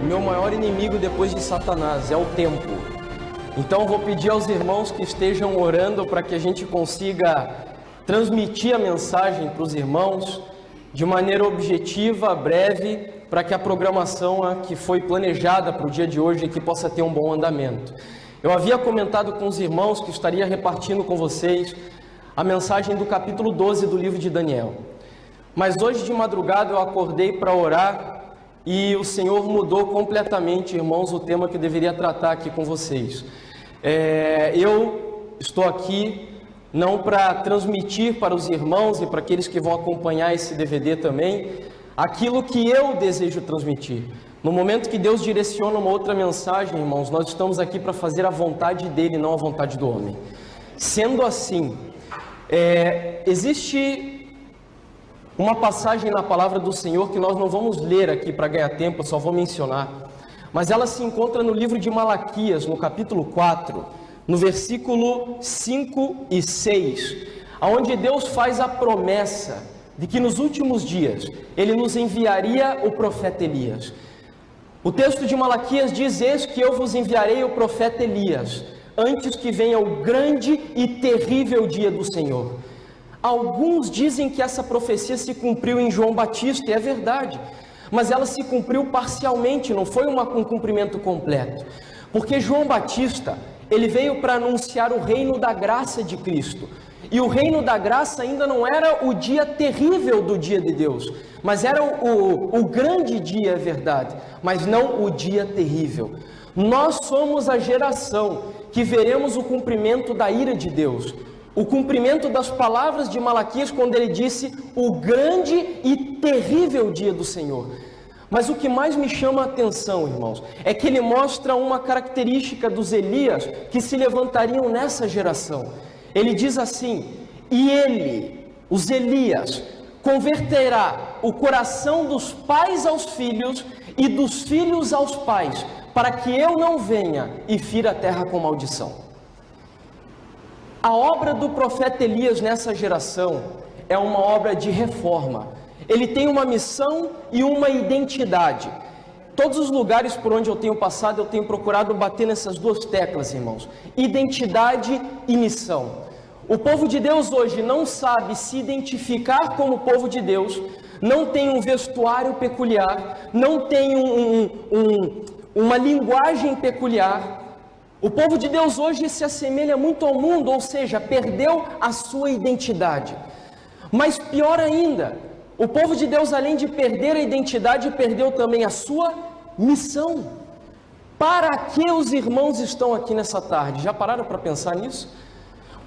meu maior inimigo depois de Satanás é o tempo. Então eu vou pedir aos irmãos que estejam orando para que a gente consiga transmitir a mensagem para os irmãos de maneira objetiva, breve, para que a programação que foi planejada para o dia de hoje aqui possa ter um bom andamento. Eu havia comentado com os irmãos que estaria repartindo com vocês a mensagem do capítulo 12 do livro de Daniel. Mas hoje de madrugada eu acordei para orar e o Senhor mudou completamente, irmãos, o tema que eu deveria tratar aqui com vocês. Eu estou aqui não para transmitir para os irmãos e para aqueles que vão acompanhar esse DVD também, aquilo que eu desejo transmitir. No momento que Deus direciona uma outra mensagem, irmãos, nós estamos aqui para fazer a vontade dEle, não a vontade do homem. Sendo assim, existe uma passagem na palavra do Senhor que nós não vamos ler aqui para ganhar tempo, eu só vou mencionar. Mas ela se encontra no livro de Malaquias, no capítulo 4, no versículo 5 e 6, onde Deus faz a promessa de que nos últimos dias Ele nos enviaria o profeta Elias. O texto de Malaquias diz: eis que eu vos enviarei o profeta Elias, antes que venha o grande e terrível dia do Senhor. Alguns dizem que essa profecia se cumpriu em João Batista, e é verdade, mas ela se cumpriu parcialmente, não foi um cumprimento completo, porque João Batista, ele veio para anunciar o reino da graça de Cristo, e o reino da graça ainda não era o dia terrível do dia de Deus, mas era o grande dia, é verdade, mas não o dia terrível. Nós somos a geração que veremos o cumprimento da ira de Deus, o cumprimento das palavras de Malaquias, quando ele disse o grande e terrível dia do Senhor. Mas o que mais me chama a atenção, irmãos, é que ele mostra uma característica dos Elias que se levantariam nessa geração. Ele diz assim: e ele, os Elias, converterá o coração dos pais aos filhos e dos filhos aos pais, para que eu não venha e fira a terra com maldição. A obra do profeta Elias nessa geração é uma obra de reforma. Ele tem uma missão e uma identidade. Todos os lugares por onde eu tenho passado, eu tenho procurado bater nessas duas teclas, irmãos: identidade e missão. O povo de Deus hoje não sabe se identificar como povo de Deus, não tem um vestuário peculiar, não tem uma linguagem peculiar. O povo de Deus hoje se assemelha muito ao mundo, ou seja, perdeu a sua identidade. Mas pior ainda, o povo de Deus, além de perder a identidade, perdeu também a sua missão. Para que os irmãos estão aqui nessa tarde? Já pararam para pensar nisso?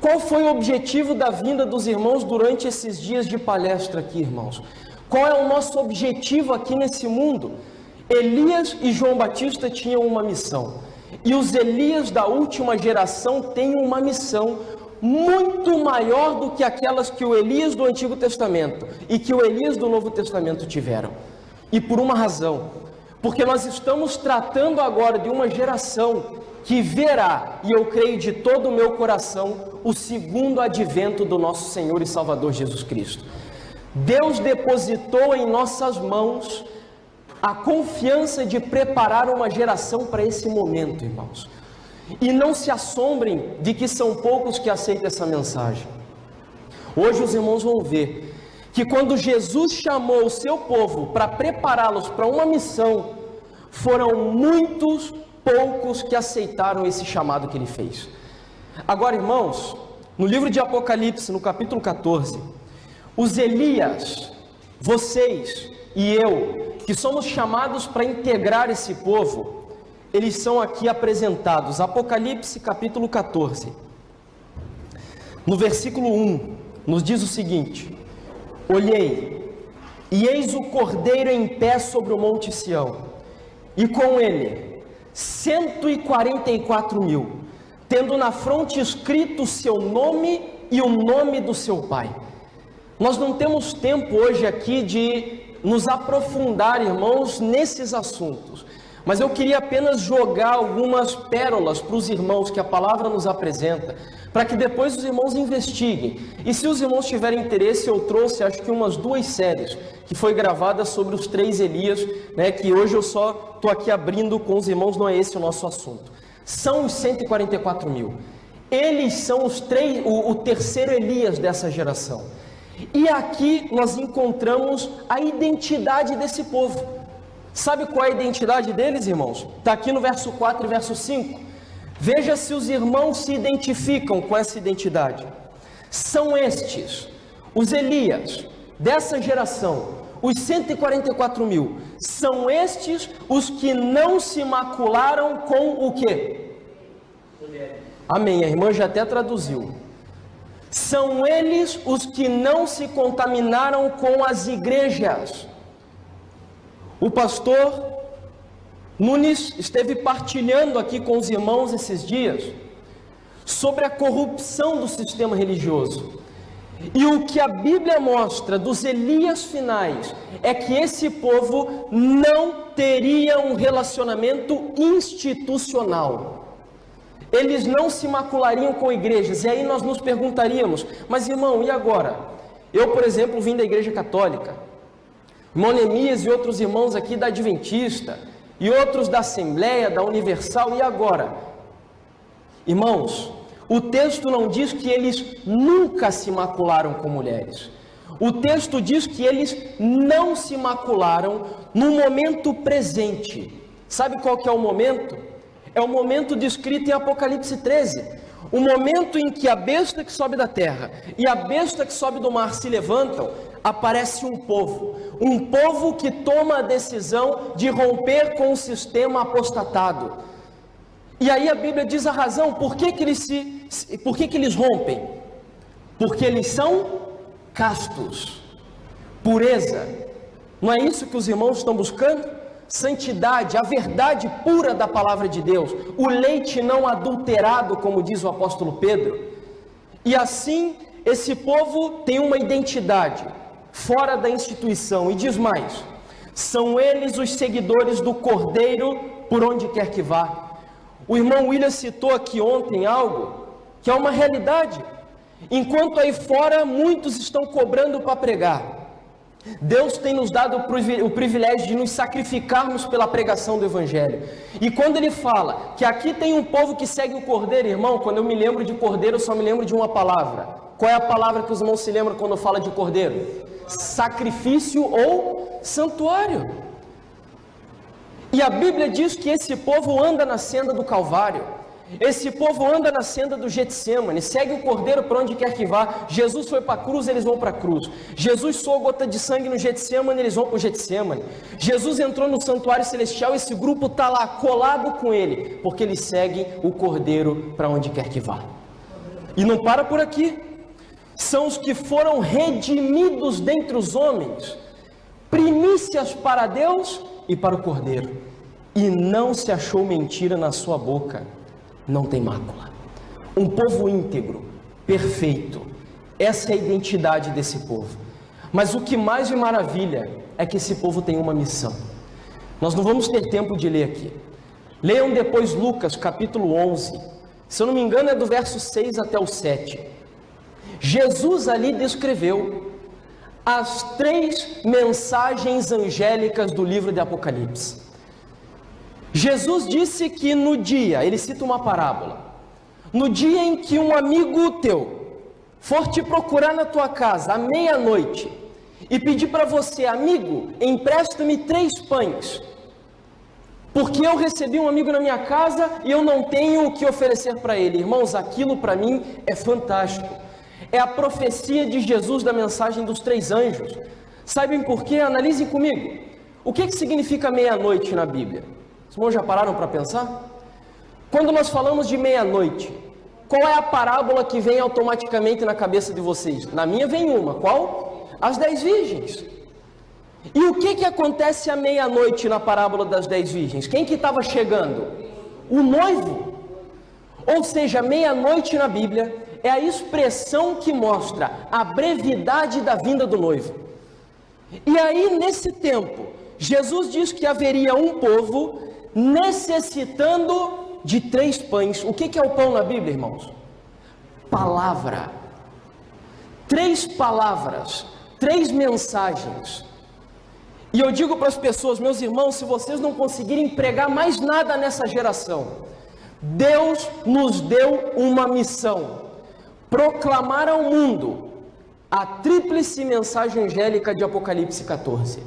Qual foi o objetivo da vinda dos irmãos durante esses dias de palestra aqui, irmãos? Qual é o nosso objetivo aqui nesse mundo? Elias e João Batista tinham uma missão. E os Elias da última geração têm uma missão muito maior do que aquelas que o Elias do Antigo Testamento e que o Elias do Novo Testamento tiveram. E por uma razão, porque nós estamos tratando agora de uma geração que verá, e eu creio de todo o meu coração, o segundo advento do nosso Senhor e Salvador Jesus Cristo. Deus depositou em nossas mãos a confiança de preparar uma geração para esse momento, irmãos. E não se assombrem de que são poucos que aceitam essa mensagem. Hoje os irmãos vão ver que quando Jesus chamou o seu povo para prepará-los para uma missão, foram muitos poucos que aceitaram esse chamado que ele fez. Agora, irmãos, no livro de Apocalipse, no capítulo 14, os Elias, vocês e eu, que somos chamados para integrar esse povo, eles são aqui apresentados. Apocalipse capítulo 14, no versículo 1, nos diz o seguinte: olhei, e eis o Cordeiro em pé sobre o monte Sião, e com ele 144.000, tendo na fronte escrito o seu nome e o nome do seu pai. Nós não temos tempo hoje aqui de nos aprofundar, irmãos, nesses assuntos, mas eu queria apenas jogar algumas pérolas para os irmãos que a palavra nos apresenta, para que depois os irmãos investiguem. E se os irmãos tiverem interesse, eu trouxe acho que umas 2 séries que foi gravada sobre os 3 Elias, né, que hoje eu só estou aqui abrindo com os irmãos, não é esse o nosso assunto. São os 144 mil. Eles são o terceiro Elias dessa geração. E aqui nós encontramos a identidade desse povo. Sabe qual é a identidade deles, irmãos? Está aqui no verso 4 e verso 5. Veja se os irmãos se identificam com essa identidade. São estes, os Elias, dessa geração, os 144 mil. São estes os que não se macularam com o quê? Amém, a irmã já até traduziu. São eles os que não se contaminaram com as igrejas. O pastor Nunes esteve partilhando aqui com os irmãos esses dias sobre a corrupção do sistema religioso. E o que a Bíblia mostra dos Elias finais é que esse povo não teria um relacionamento institucional. Eles não se maculariam com igrejas. E aí nós nos perguntaríamos, mas irmão, e agora? Eu, por exemplo, vim da igreja católica. Irmão Neemias e outros irmãos aqui da Adventista, e outros da Assembleia, da Universal, e agora? Irmãos, o texto não diz que eles nunca se macularam com mulheres. O texto diz que eles não se macularam no momento presente. Sabe qual que é o momento? É o momento descrito em Apocalipse 13. O momento em que a besta que sobe da terra e a besta que sobe do mar se levantam, aparece um povo que toma a decisão de romper com o sistema apostatado. E aí a Bíblia diz a razão, por que eles rompem? Porque eles são castos, pureza. Não é isso que os irmãos estão buscando? Santidade, a verdade pura da palavra de Deus, o leite não adulterado, como diz o apóstolo Pedro. E assim, esse povo tem uma identidade fora da instituição, e diz mais, são eles os seguidores do Cordeiro por onde quer que vá. O irmão William citou aqui ontem algo que é uma realidade. Enquanto aí fora muitos estão cobrando para pregar, Deus tem nos dado o privilégio de nos sacrificarmos pela pregação do Evangelho. E quando Ele fala que aqui tem um povo que segue o Cordeiro, irmão, quando eu me lembro de Cordeiro, eu só me lembro de uma palavra. Qual é a palavra que os irmãos se lembram quando fala de Cordeiro? Sacrifício ou santuário. E a Bíblia diz que esse povo anda na senda do Calvário. Esse povo anda na senda do Getsêmani, segue o Cordeiro para onde quer que vá. Jesus foi para a cruz, eles vão para a cruz. Jesus soou gota de sangue no Getsêmani, eles vão para o Getsêmani. Jesus entrou no santuário celestial, esse grupo está lá colado com ele, porque eles seguem o Cordeiro para onde quer que vá. E não para por aqui. São os que foram redimidos dentre os homens, primícias para Deus e para o Cordeiro. E não se achou mentira na sua boca. Não tem mácula. Um povo íntegro, perfeito. Essa é a identidade desse povo. Mas o que mais me maravilha é que esse povo tem uma missão. Nós não vamos ter tempo de ler aqui. Leiam depois Lucas capítulo 11. Se eu não me engano é do verso 6 até o 7. Jesus ali descreveu as 3 mensagens angélicas do livro de Apocalipse. Jesus disse que no dia, ele cita uma parábola, no dia em que um amigo teu for te procurar na tua casa à meia-noite e pedir para você, amigo, empresta-me 3 pães, porque eu recebi um amigo na minha casa e eu não tenho o que oferecer para ele. Irmãos, aquilo para mim é fantástico. É a profecia de Jesus da mensagem dos 3 anjos. Sabem por quê? Analisem comigo. O que significa meia-noite na Bíblia? Os irmãos já pararam para pensar? Quando nós falamos de meia-noite, qual é a parábola que vem automaticamente na cabeça de vocês? Na minha vem uma, qual? As 10 virgens. E o que acontece à meia-noite na parábola das 10 virgens? Quem que estava chegando? O noivo. Ou seja, meia-noite na Bíblia é a expressão que mostra a brevidade da vinda do noivo. E aí, nesse tempo, Jesus diz que haveria um povo necessitando de 3 pães. O que é o pão na Bíblia, irmãos? Palavra. 3 palavras, 3 mensagens. E eu digo para as pessoas, meus irmãos, se vocês não conseguirem pregar mais nada nessa geração, Deus nos deu uma missão: proclamar ao mundo a tríplice mensagem angélica de Apocalipse 14.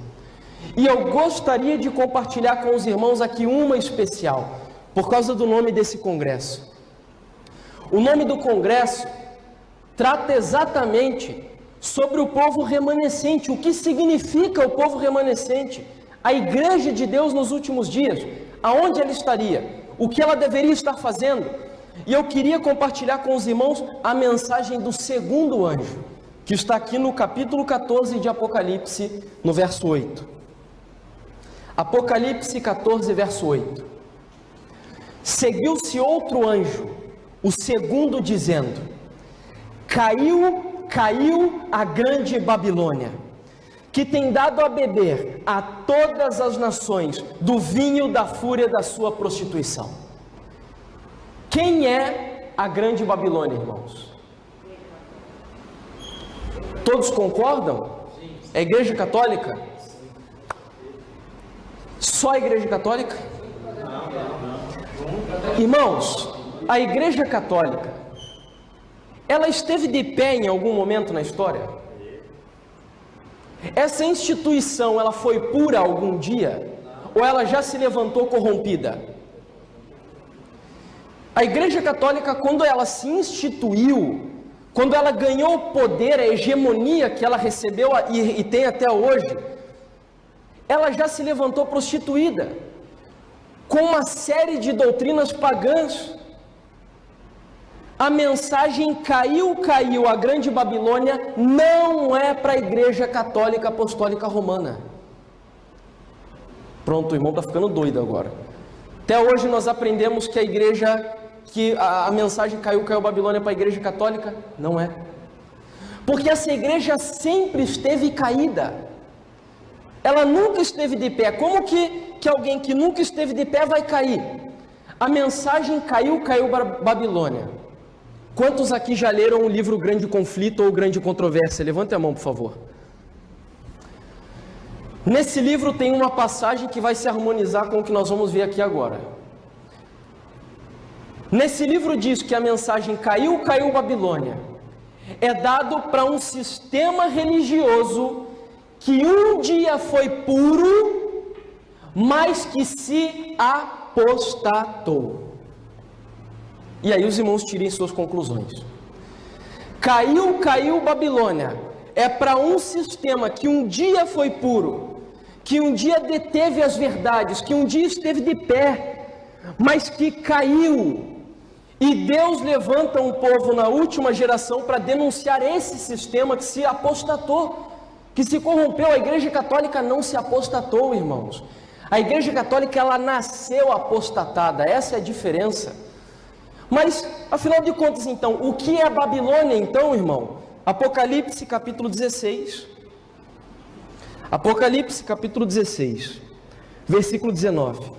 E eu gostaria de compartilhar com os irmãos aqui uma especial, por causa do nome desse congresso. O nome do congresso trata exatamente sobre o povo remanescente. O que significa o povo remanescente? A igreja de Deus nos últimos dias. Aonde ela estaria? O que ela deveria estar fazendo? E eu queria compartilhar com os irmãos a mensagem do segundo anjo, que está aqui no capítulo 14 de Apocalipse, no verso 8. Apocalipse 14, verso 8. Seguiu-se outro anjo, o segundo, dizendo: Caiu a grande Babilônia, que tem dado a beber a todas as nações do vinho da fúria da sua prostituição. Quem é a grande Babilônia, irmãos? Todos concordam? É a Igreja Católica? Só a Igreja Católica? Irmãos, a Igreja Católica, ela esteve de pé em algum momento na história? Essa instituição, ela foi pura algum dia? Ou ela já se levantou corrompida? A Igreja Católica, quando ela se instituiu, quando ela ganhou o poder, a hegemonia que ela recebeu e tem até hoje, ela já se levantou prostituída, com uma série de doutrinas pagãs. A mensagem caiu, a grande Babilônia, não é para a Igreja Católica Apostólica Romana. Pronto, o irmão está ficando doido agora. Até hoje nós aprendemos que a mensagem caiu, Babilônia para a Igreja Católica. Não é. Porque essa igreja sempre esteve caída. Ela nunca esteve de pé. Como que alguém que nunca esteve de pé vai cair? A mensagem caiu, Babilônia. Quantos aqui já leram o livro Grande Conflito ou Grande Controvérsia? Levante a mão, por favor. Nesse livro tem uma passagem que vai se harmonizar com o que nós vamos ver aqui agora. Nesse livro diz que a mensagem caiu, Babilônia, é dado para um sistema religioso que um dia foi puro, mas que se apostatou. E aí os irmãos tirem suas conclusões. Caiu Babilônia é para um sistema que um dia foi puro, que um dia deteve as verdades, que um dia esteve de pé, mas que caiu. E Deus levanta um povo na última geração para denunciar esse sistema que se apostatou, que se corrompeu. A Igreja Católica não se apostatou, irmãos. A Igreja Católica, ela nasceu apostatada, essa é a diferença. Mas, afinal de contas, então, o que é a Babilônia, então, irmão? Apocalipse capítulo 16. Apocalipse capítulo 16, versículo 19.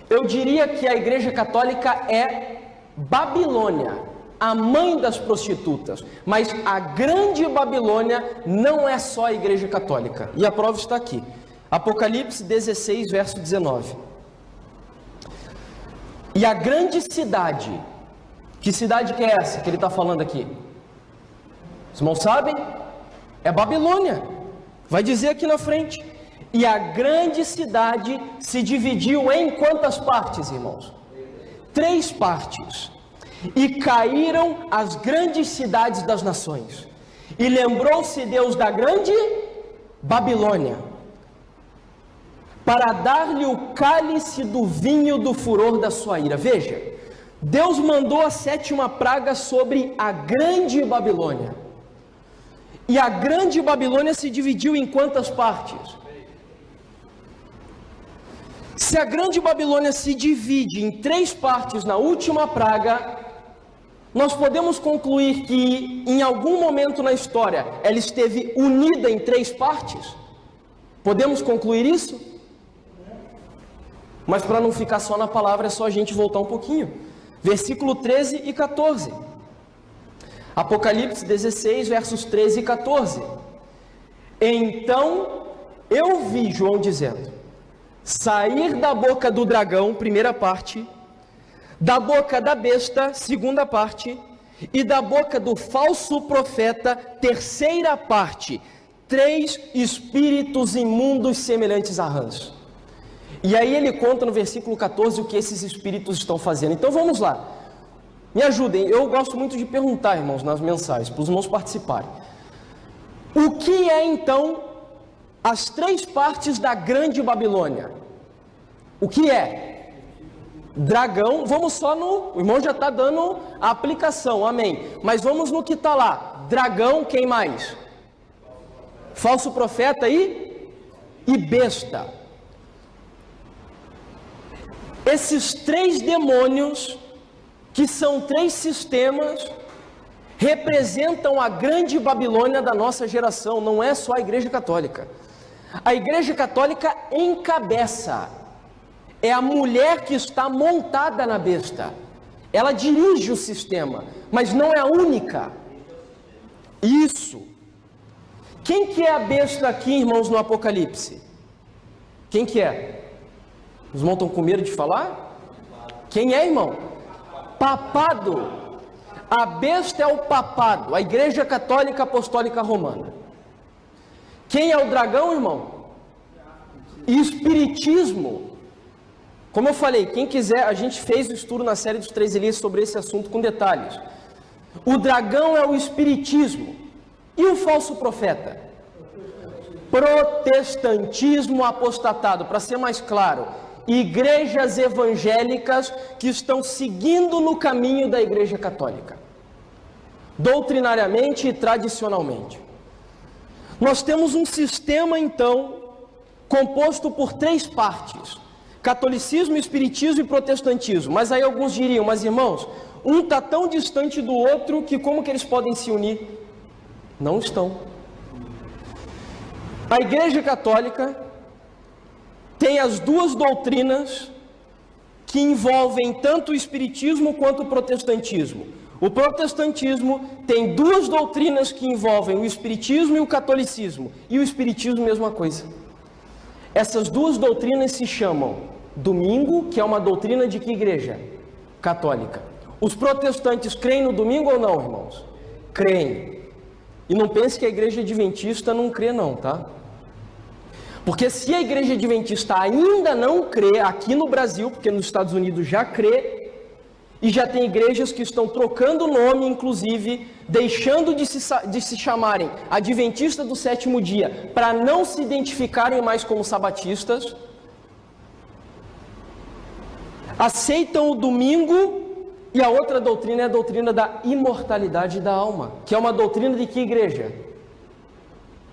Eu diria que a Igreja Católica é Babilônia, a mãe das prostitutas. Mas a grande Babilônia não é só a Igreja Católica. E a prova está aqui. Apocalipse 16, verso 19. E a grande cidade, que cidade que é essa que ele está falando aqui? Os irmãos sabem? É Babilônia. Vai dizer aqui na frente. E a grande cidade se dividiu em quantas partes, irmãos? 3 partes. E caíram as grandes cidades das nações. E lembrou-se Deus da grande Babilônia, para dar-lhe o cálice do vinho do furor da sua ira. Veja, Deus mandou a 7ª praga sobre a grande Babilônia. E a grande Babilônia se dividiu em quantas partes? Se a grande Babilônia se divide em 3 partes na última praga, nós podemos concluir que em algum momento na história ela esteve unida em 3 partes? Podemos concluir isso? Mas para não ficar só na palavra, é só a gente voltar um pouquinho. Versículo 13 e 14. Apocalipse 16, versos 13 e 14. Então eu vi, João dizendo, sair da boca do dragão, primeira parte, da boca da besta, segunda parte, e da boca do falso profeta, terceira parte, 3 espíritos imundos semelhantes a rãs. E aí ele conta no versículo 14 o que esses espíritos estão fazendo. Então vamos lá, me ajudem, eu gosto muito de perguntar, irmãos, nas mensagens, para os irmãos participarem. O que é então as 3 partes da grande Babilônia? O que é? Dragão, vamos só no... O irmão já está dando a aplicação, amém. Mas vamos no que está lá. Dragão, quem mais? Falso profeta e besta. Esses 3 demônios, que são 3 sistemas, representam a grande Babilônia da nossa geração. Não é só a Igreja Católica. A Igreja Católica encabeça. É a mulher que está montada na besta. Ela dirige o sistema, mas não é a única. Isso. Quem que é a besta aqui, irmãos, no Apocalipse? Quem que é? Os irmãos estão com medo de falar? Quem é, irmão? Papado. A besta é o papado, a Igreja Católica Apostólica Romana. Quem é o dragão, irmão? Espiritismo. Como eu falei, quem quiser, a gente fez o estudo na série dos 3 Elias sobre esse assunto com detalhes. O dragão é o espiritismo. E o falso profeta? Protestantismo apostatado. Para ser mais claro, igrejas evangélicas que estão seguindo no caminho da Igreja Católica, doutrinariamente e tradicionalmente. Nós temos um sistema, então, composto por 3 partes: catolicismo, espiritismo e protestantismo. Mas aí alguns diriam, mas irmãos, um está tão distante do outro que como que eles podem se unir? Não estão. A Igreja Católica tem as 2 doutrinas que envolvem tanto o espiritismo quanto o protestantismo. O protestantismo tem 2 doutrinas que envolvem o espiritismo e o catolicismo. E o espiritismo, mesma coisa. Essas 2 doutrinas se chamam domingo, que é uma doutrina de que igreja? Católica. Os protestantes creem no domingo ou não, irmãos? Creem. E não pense que a igreja adventista não crê não, tá? Porque se a igreja adventista ainda não crê aqui no Brasil, porque nos Estados Unidos já crê, e já tem igrejas que estão trocando o nome, inclusive, deixando de se chamarem Adventista do Sétimo Dia, para não se identificarem mais como sabatistas, aceitam o domingo, e a outra doutrina é a doutrina da imortalidade da alma, que é uma doutrina de que igreja?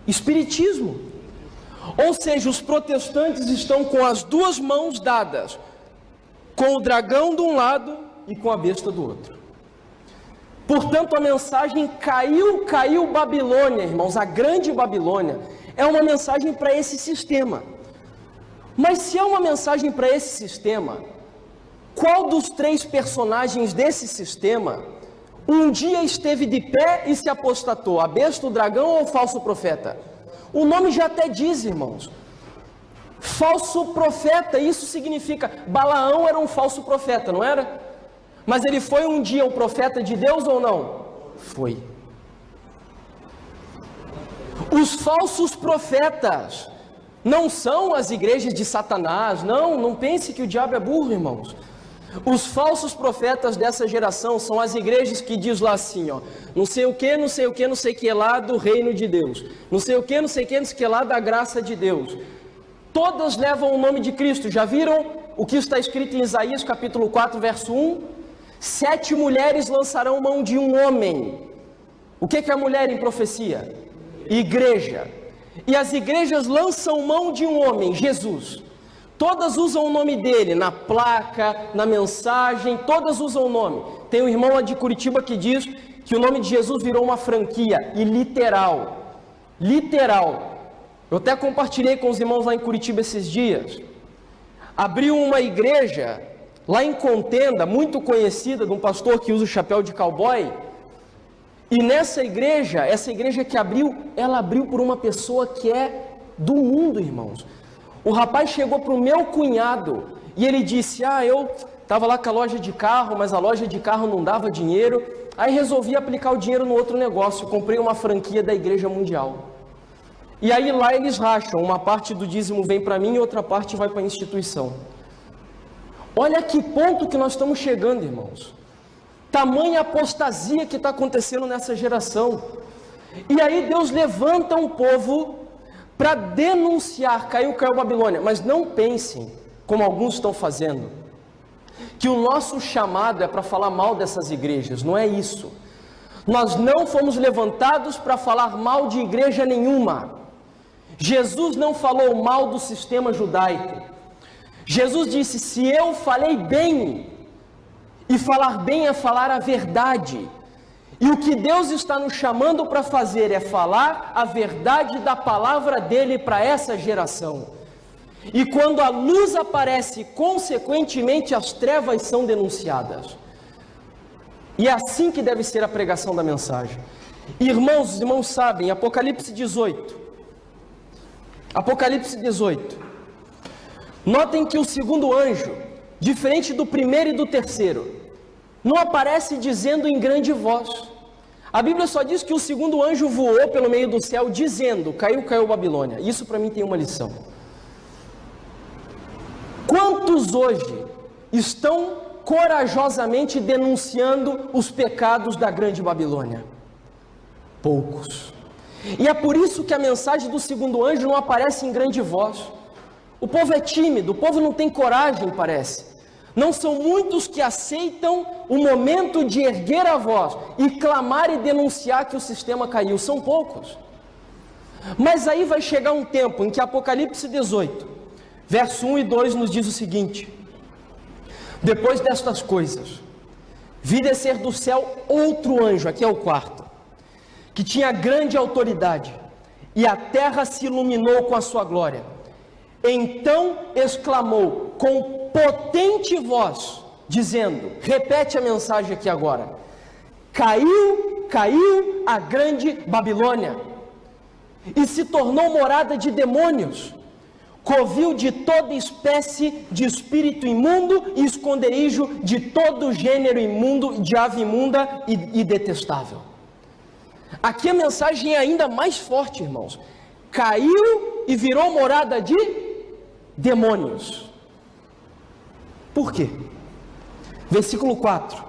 Espiritismo. Ou seja, os protestantes estão com as 2 mãos dadas, com o dragão de um lado e com a besta do outro. Portanto, a mensagem caiu Babilônia, irmãos, a grande Babilônia, é uma mensagem para esse sistema. Mas se é uma mensagem para esse sistema, qual dos 3 personagens desse sistema um dia esteve de pé e se apostatou? A besta, o dragão ou o falso profeta? O nome já até diz, irmãos. Falso profeta, isso significa... Balaão era um falso profeta, não era? Mas ele foi um dia um profeta de Deus ou não? Foi. Os falsos profetas não são as igrejas de Satanás. Não pense que o diabo é burro, irmãos. Os falsos profetas dessa geração são as igrejas que diz lá assim, ó, não sei o que, não sei o que, não sei o que lá do reino de Deus, não sei o que, não sei o que, não sei o que lá da graça de Deus. Todas levam o nome de Cristo. Já viram o que está escrito em Isaías capítulo 4, verso 1? 7 mulheres lançarão mão de um homem. O que é a mulher em profecia? Igreja. E as igrejas lançam mão de um homem, Jesus. Todas usam o nome dele, na placa, na mensagem, todas usam o nome. Tem um irmão lá de Curitiba que diz que o nome de Jesus virou uma franquia, e literal. Literal. Eu até compartilhei com os irmãos lá em Curitiba esses dias. abriu uma igreja lá em Contenda, muito conhecida, de um pastor que usa o chapéu de cowboy. E nessa igreja, essa igreja que abriu, ela abriu por uma pessoa que é do mundo, irmãos. O rapaz chegou para o meu cunhado e ele disse: eu estava lá com a loja de carro, mas a loja de carro não dava dinheiro. Aí resolvi aplicar o dinheiro no outro negócio, comprei uma franquia da Igreja Mundial. E aí lá eles racham, uma parte do dízimo vem para mim e outra parte vai para a instituição. Olha que ponto que nós estamos chegando, irmãos. Tamanha apostasia que está acontecendo nessa geração. E aí Deus levanta um povo para denunciar, caiu Babilônia. Mas não pensem, como alguns estão fazendo, que o nosso chamado é para falar mal dessas igrejas. Não é isso. Nós não fomos levantados para falar mal de igreja nenhuma. Jesus não falou mal do sistema judaico. Jesus disse: se eu falei bem, e falar bem é falar a verdade. E o que Deus está nos chamando para fazer é falar a verdade da palavra dele para essa geração. E quando a luz aparece, consequentemente as trevas são denunciadas. E é assim que deve ser a pregação da mensagem. Irmãos, os irmãos sabem, Apocalipse 18. Apocalipse 18. Notem que o segundo anjo, diferente do primeiro e do terceiro, não aparece dizendo em grande voz. A Bíblia só diz que o segundo anjo voou pelo meio do céu dizendo: caiu Babilônia. Isso para mim tem uma lição. Quantos hoje estão corajosamente denunciando os pecados da grande Babilônia? Poucos. E é por isso que a mensagem do segundo anjo não aparece em grande voz. O povo é tímido, o povo não tem coragem, parece. Não são muitos que aceitam o momento de erguer a voz e clamar e denunciar que o sistema caiu. São poucos. Mas aí vai chegar um tempo em que Apocalipse 18, verso 1 e 2 nos diz o seguinte: depois destas coisas, vi descer do céu outro anjo, aqui é o quarto, que tinha grande autoridade, e a terra se iluminou com a sua glória. Então exclamou com potente voz, dizendo, repete a mensagem aqui agora: caiu a grande Babilônia, e se tornou morada de demônios, covil de toda espécie de espírito imundo e esconderijo de todo gênero imundo, de ave imunda e detestável. Aqui a mensagem é ainda mais forte, irmãos. Caiu e virou morada de demônios. Por quê? Versículo 4.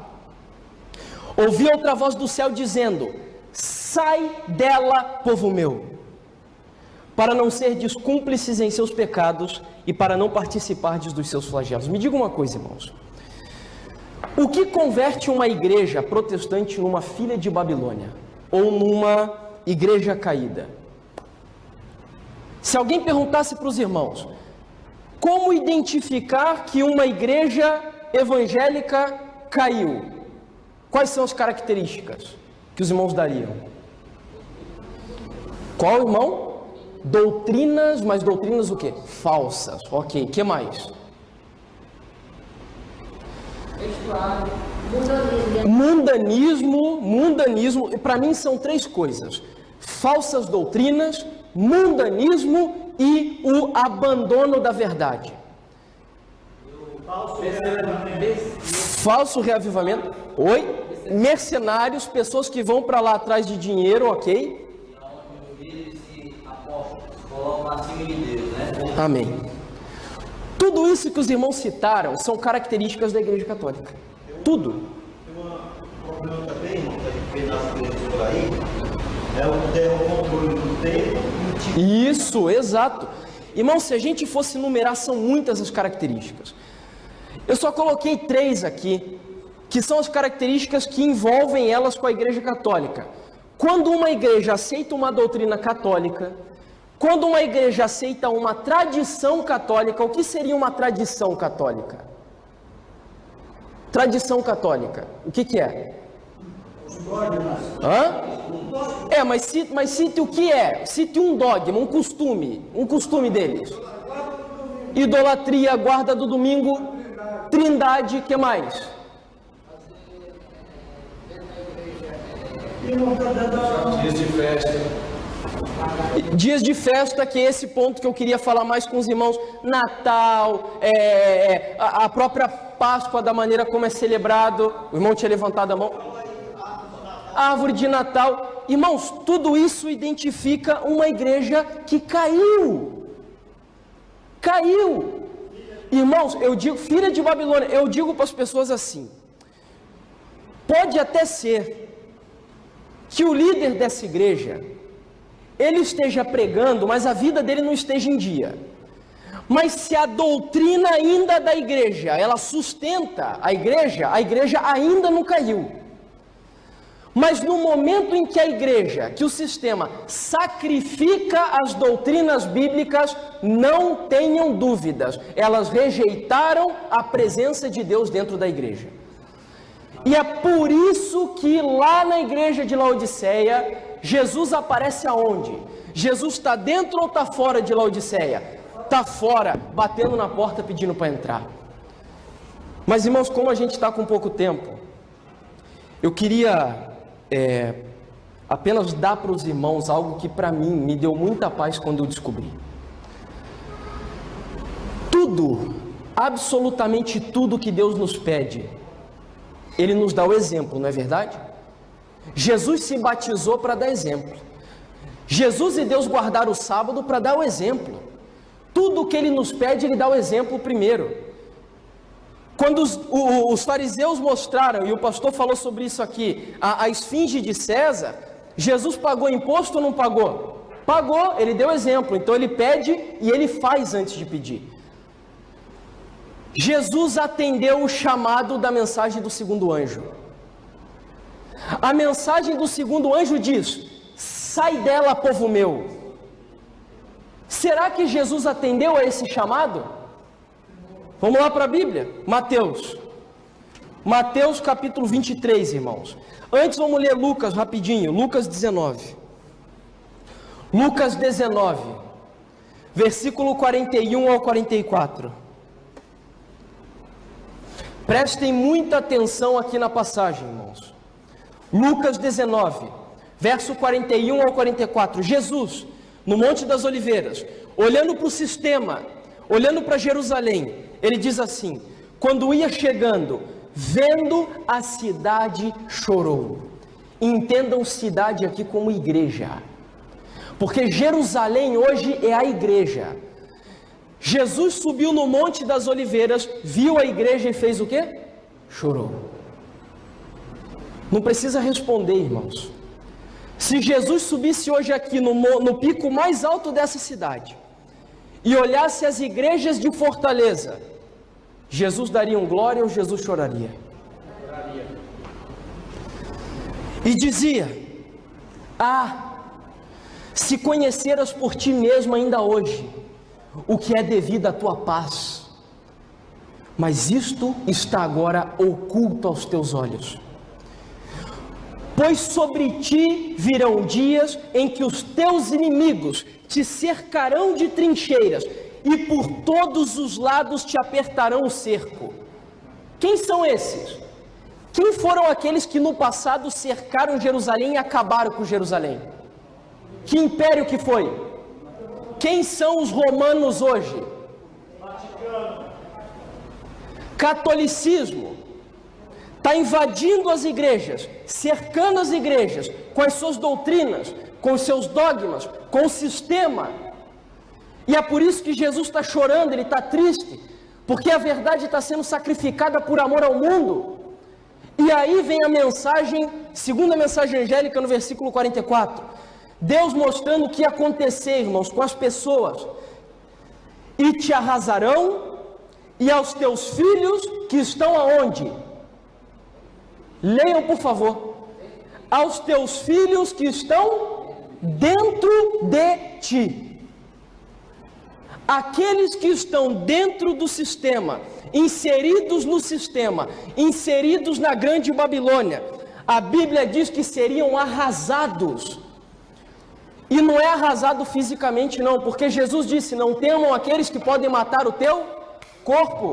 Ouvi outra voz do céu dizendo: sai dela, povo meu, para não serdes cúmplices em seus pecados e para não participardes dos seus flagelos. Me diga uma coisa, irmãos. O que converte uma igreja protestante numa filha de Babilônia ou numa igreja caída? Se alguém perguntasse para os irmãos, como identificar que uma igreja evangélica caiu? Quais são as características que os irmãos dariam? Qual, irmão? Doutrinas, mas doutrinas o quê? Falsas. Ok, o que mais? Mundanismo, para mim são três coisas: falsas doutrinas, mundanismo e o abandono da verdade. Falso reavivamento. Oi? Mercenários, pessoas que vão para lá atrás de dinheiro, ok? Amém. Tudo isso que os irmãos citaram são características da Igreja Católica. Tudo. Tem uma pergunta também, irmão, que a gente vê nas igrejas por aí, é o controle do tempo e o tipo. Isso, exato. Irmão, se a gente fosse numerar, são muitas as características. Eu só coloquei 3 aqui, que são as características que envolvem elas com a Igreja Católica. Quando uma igreja aceita uma doutrina católica, quando uma igreja aceita uma tradição católica, o que seria uma tradição católica? Tradição católica, o que é? Hã? Mas cite o que é, cite um dogma, um costume deles. idolatria, guarda do domingo, trindade, que mais? Dias de festa. Dias de festa, que é esse ponto que eu queria falar mais com os irmãos. Natal, a própria Páscoa, da maneira como é celebrado. O irmão tinha levantado a mão. Árvore de Natal. Irmãos, tudo isso identifica uma igreja que caiu. Caiu. Irmãos, eu digo, filha de Babilônia, eu digo para as pessoas assim: pode até ser que o líder dessa igreja, ele esteja pregando, mas a vida dele não esteja em dia. Mas se a doutrina ainda da igreja, ela sustenta a igreja ainda não caiu. Mas no momento em que a igreja, que o sistema sacrifica as doutrinas bíblicas, não tenham dúvidas, elas rejeitaram a presença de Deus dentro da igreja. E é por isso que lá na igreja de Laodiceia, Jesus aparece aonde? Jesus está dentro ou está fora de Laodiceia? Está fora, batendo na porta pedindo para entrar. Mas irmãos, como a gente está com pouco tempo, eu queria apenas dar para os irmãos algo que para mim me deu muita paz quando eu descobri. Tudo, absolutamente tudo que Deus nos pede, Ele nos dá o exemplo, não é verdade? Jesus se batizou para dar exemplo. Jesus e Deus guardaram o sábado para dar o exemplo. Tudo que Ele nos pede, Ele dá o exemplo primeiro. Quando os fariseus mostraram, e o pastor falou sobre isso aqui, a esfinge de César, Jesus pagou imposto ou não pagou? Pagou, Ele deu exemplo. Então Ele pede e Ele faz antes de pedir. Jesus atendeu o chamado da mensagem do segundo anjo. A mensagem do segundo anjo diz: sai dela, povo meu. Será que Jesus atendeu a esse chamado? Vamos lá para a Bíblia, Mateus capítulo 23, irmãos. Antes vamos ler Lucas rapidinho, Lucas 19. Lucas 19, versículo 41 ao 44. Prestem muita atenção aqui na passagem, irmãos. Lucas 19, verso 41 ao 44. Jesus, no Monte das Oliveiras, olhando para o sistema, olhando para Jerusalém, ele diz assim: quando ia chegando, vendo a cidade, chorou. Entendam cidade aqui como igreja, porque Jerusalém hoje é a igreja. Jesus subiu no Monte das Oliveiras, viu a igreja e fez o quê? Chorou. Não precisa responder, irmãos. Se Jesus subisse hoje aqui no pico mais alto dessa cidade e olhasse as igrejas de Fortaleza, Jesus daria um glória ou Jesus choraria? E dizia: se conheceras por ti mesmo ainda hoje o que é devido à tua paz, mas isto está agora oculto aos teus olhos. Pois sobre ti virão dias em que os teus inimigos te cercarão de trincheiras e por todos os lados te apertarão o cerco. Quem são esses? Quem foram aqueles que no passado cercaram Jerusalém e acabaram com Jerusalém? Que império que foi? Quem são os romanos hoje? Vaticano. Catolicismo está invadindo as igrejas, cercando as igrejas com as suas doutrinas, com os seus dogmas, com o sistema. E é por isso que Jesus está chorando, Ele está triste, porque a verdade está sendo sacrificada por amor ao mundo. E aí vem a mensagem, segunda mensagem angélica no versículo 44, Deus mostrando o que ia acontecer, irmãos, com as pessoas. E te arrasarão, e aos teus filhos que estão aonde? Leiam, por favor. Aos teus filhos que estão dentro de ti. Aqueles que estão dentro do sistema, inseridos no sistema, inseridos na grande Babilônia, a Bíblia diz que seriam arrasados. E não é arrasado fisicamente não, porque Jesus disse, não temam aqueles que podem matar o teu corpo.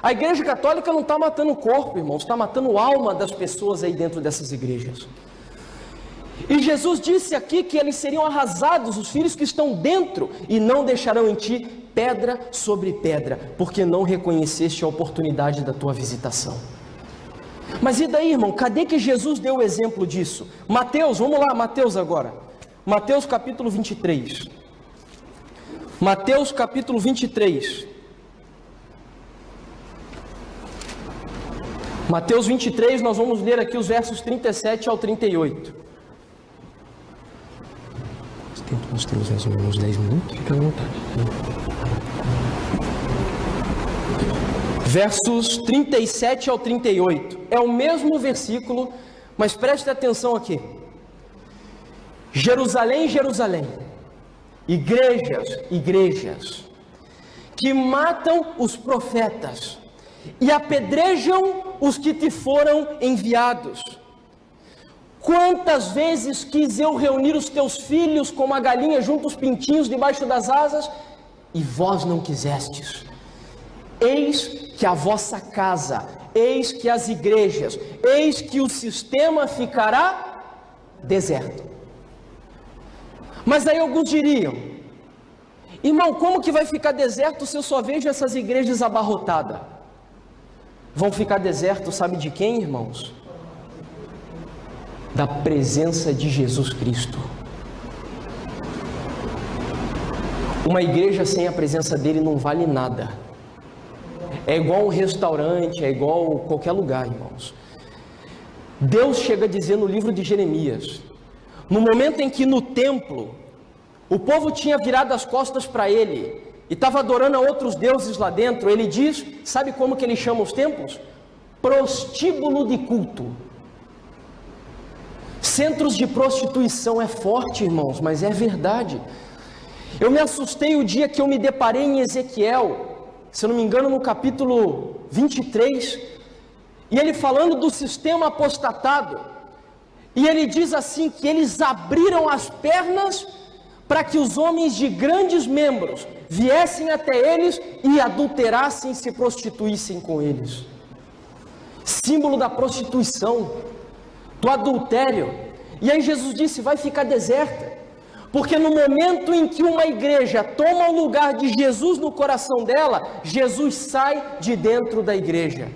A igreja católica não está matando o corpo, irmãos, está matando a alma das pessoas aí dentro dessas igrejas. E Jesus disse aqui que eles seriam arrasados, os filhos que estão dentro, e não deixarão em ti pedra sobre pedra, porque não reconheceste a oportunidade da tua visitação. Mas e daí, irmão? Cadê que Jesus deu o exemplo disso? Mateus, vamos lá, Mateus agora. Mateus capítulo 23. Mateus capítulo 23. Mateus 23, nós vamos ler aqui os versos 37 ao 38. Nós temos mais ou menos 10 minutos, fica à vontade. Versos 37 ao 38. É o mesmo versículo, mas preste atenção aqui. Jerusalém, Jerusalém, igrejas, igrejas, que matam os profetas e apedrejam os que te foram enviados. Quantas vezes quis eu reunir os teus filhos como a galinha junto os pintinhos debaixo das asas, e vós não quisestes. Eis que a vossa casa, eis que as igrejas, eis que o sistema ficará deserto. Mas aí alguns diriam, irmão, como que vai ficar deserto se eu só vejo essas igrejas abarrotadas? Vão ficar deserto, sabe de quem, irmãos? Da presença de Jesus Cristo. Uma igreja sem a presença dele não vale nada. É igual um restaurante, é igual qualquer lugar, irmãos. Deus chega a dizer no livro de Jeremias, no momento em que no templo, o povo tinha virado as costas para ele, e estava adorando a outros deuses lá dentro, ele diz, sabe como que ele chama os templos? Prostíbulo de culto. Centros de prostituição é forte, irmãos, mas é verdade. Eu me assustei o dia que eu me deparei em Ezequiel, se eu não me engano no capítulo 23, e ele falando do sistema apostatado, e ele diz assim, que eles abriram as pernas para que os homens de grandes membros viessem até eles e adulterassem e se prostituíssem com eles. Símbolo da prostituição, do adultério. E aí Jesus disse, vai ficar deserta, porque no momento em que uma igreja toma o lugar de Jesus no coração dela, Jesus sai de dentro da igreja.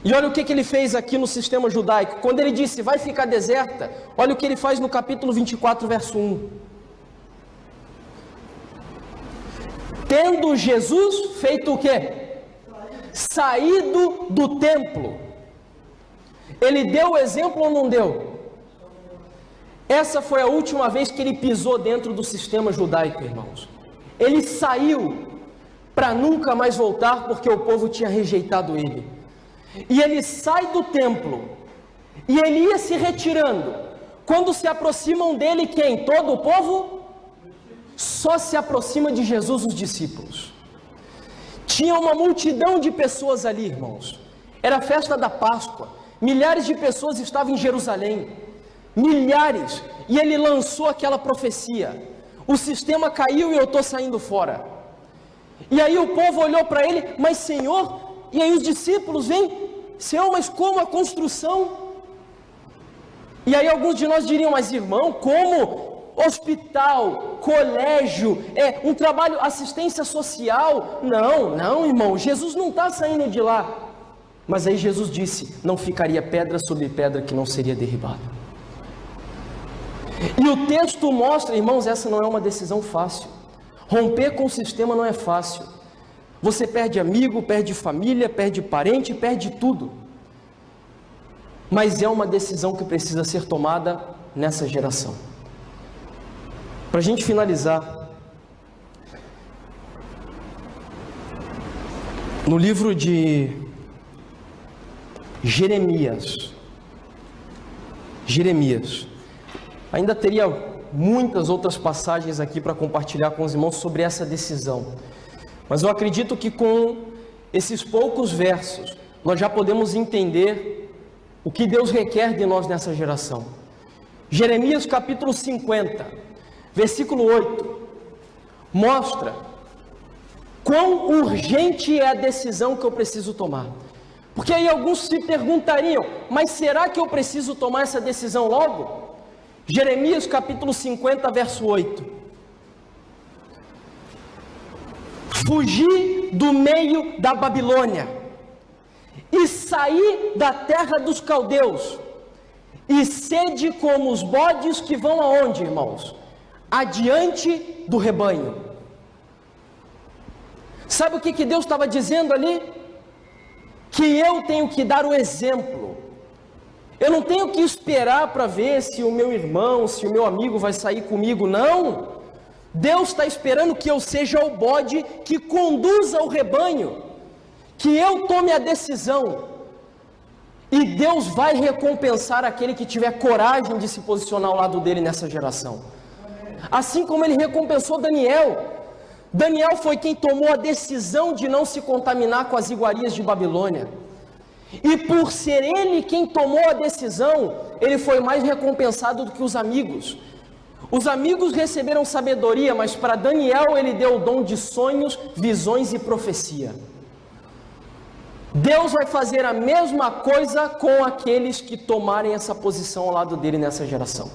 E olha o que ele fez aqui no sistema judaico, quando ele disse, vai ficar deserta, olha o que ele faz no capítulo 24, verso 1. Tendo Jesus feito o quê? Saído do templo. Ele deu o exemplo ou não deu? Essa foi a última vez que ele pisou dentro do sistema judaico, irmãos. Ele saiu para nunca mais voltar, porque o povo tinha rejeitado ele. E ele sai do templo, e ele ia se retirando. Quando se aproximam dele, quem? Todo o povo? Só se aproxima de Jesus os discípulos. Tinha uma multidão de pessoas ali, irmãos. Era a festa da Páscoa. Milhares de pessoas estavam em Jerusalém. Milhares. E ele lançou aquela profecia. O sistema caiu e eu estou saindo fora. E aí o povo olhou para ele, mas Senhor... E aí os discípulos vêm, Senhor, mas como a construção? E aí alguns de nós diriam, mas irmão, como hospital, colégio, um trabalho, assistência social? Não, irmão, Jesus não está saindo de lá. Mas aí Jesus disse, não ficaria pedra sobre pedra que não seria derribada. E o texto mostra, irmãos, essa não é uma decisão fácil. Romper com o sistema não é fácil. Você perde amigo, perde família, perde parente, perde tudo. Mas é uma decisão que precisa ser tomada nessa geração. Para a gente finalizar, no livro de Jeremias, ainda teria muitas outras passagens aqui para compartilhar com os irmãos sobre essa decisão. Mas eu acredito que com esses poucos versos, nós já podemos entender o que Deus requer de nós nessa geração. Jeremias capítulo 50, versículo 8, mostra quão urgente é a decisão que eu preciso tomar. Porque aí alguns se perguntariam, mas será que eu preciso tomar essa decisão logo? Jeremias capítulo 50, verso 8. Fugir do meio da Babilônia e sair da terra dos caldeus, e sede como os bodes que vão aonde, irmãos? Adiante do rebanho. Sabe o que Deus estava dizendo ali? Que eu tenho que dar o exemplo. Eu não tenho que esperar para ver se o meu irmão, se o meu amigo vai sair comigo, não. Deus está esperando que eu seja o bode que conduza o rebanho, que eu tome a decisão, e Deus vai recompensar aquele que tiver coragem de se posicionar ao lado dele nessa geração. Assim como ele recompensou Daniel. Daniel foi quem tomou a decisão de não se contaminar com as iguarias de Babilônia, e por ser ele quem tomou a decisão, ele foi mais recompensado do que os amigos. Os amigos receberam sabedoria, mas para Daniel ele deu o dom de sonhos, visões e profecia. Deus vai fazer a mesma coisa com aqueles que tomarem essa posição ao lado dele nessa geração.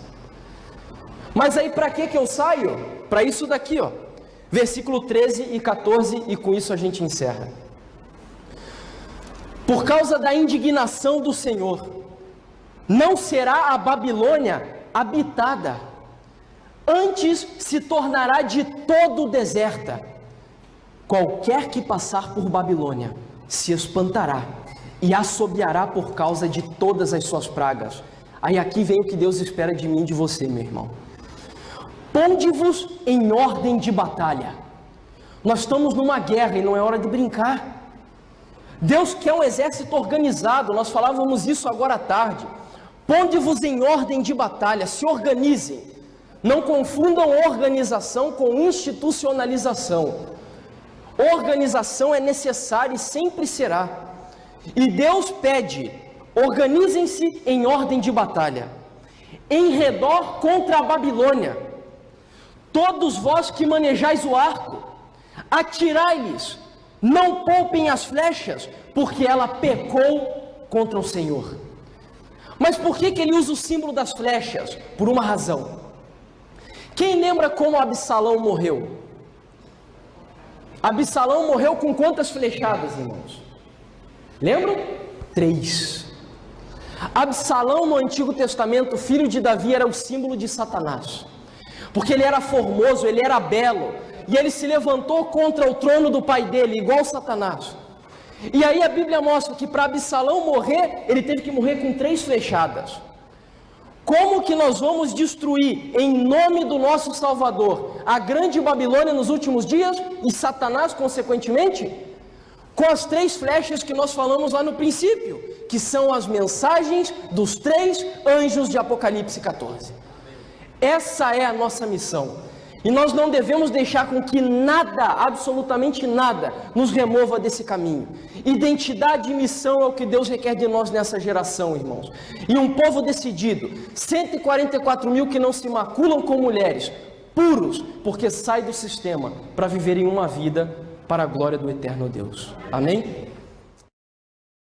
Mas aí para que eu saio? Para isso daqui, ó. Versículo 13 e 14, e com isso a gente encerra. Por causa da indignação do Senhor, não será a Babilônia habitada, antes se tornará de todo deserta. Qualquer que passar por Babilônia se espantará e assobiará por causa de todas as suas pragas. Aí aqui vem o que Deus espera de mim e de você, meu irmão. Ponde-vos em ordem de batalha. Nós estamos numa guerra e não é hora de brincar. Deus quer um exército organizado, nós falávamos isso agora à tarde. Ponde-vos em ordem de batalha, se organizem. Não confundam organização com institucionalização. Organização é necessária e sempre será. E Deus pede, organizem-se em ordem de batalha, em redor contra a Babilônia. Todos vós que manejais o arco, atirai-lhes, não poupem as flechas, porque ela pecou contra o Senhor. Mas por que ele usa o símbolo das flechas? Por uma razão. Quem lembra como Absalão morreu? Absalão morreu com quantas flechadas, irmãos? Lembram? 3. Absalão no Antigo Testamento, filho de Davi, era o símbolo de Satanás. Porque ele era formoso, ele era belo, e ele se levantou contra o trono do pai dele, igual Satanás. E aí a Bíblia mostra que para Absalão morrer, ele teve que morrer com 3 flechadas. Como que nós vamos destruir, em nome do nosso Salvador, a grande Babilônia nos últimos dias, e Satanás consequentemente? Com as 3 flechas que nós falamos lá no princípio, que são as mensagens dos 3 anjos de Apocalipse 14. Essa é a nossa missão. E nós não devemos deixar com que nada, absolutamente nada, nos remova desse caminho. Identidade e missão é o que Deus requer de nós nessa geração, irmãos. E um povo decidido, 144 mil que não se maculam com mulheres, puros, porque saem do sistema para viverem uma vida para a glória do eterno Deus. Amém?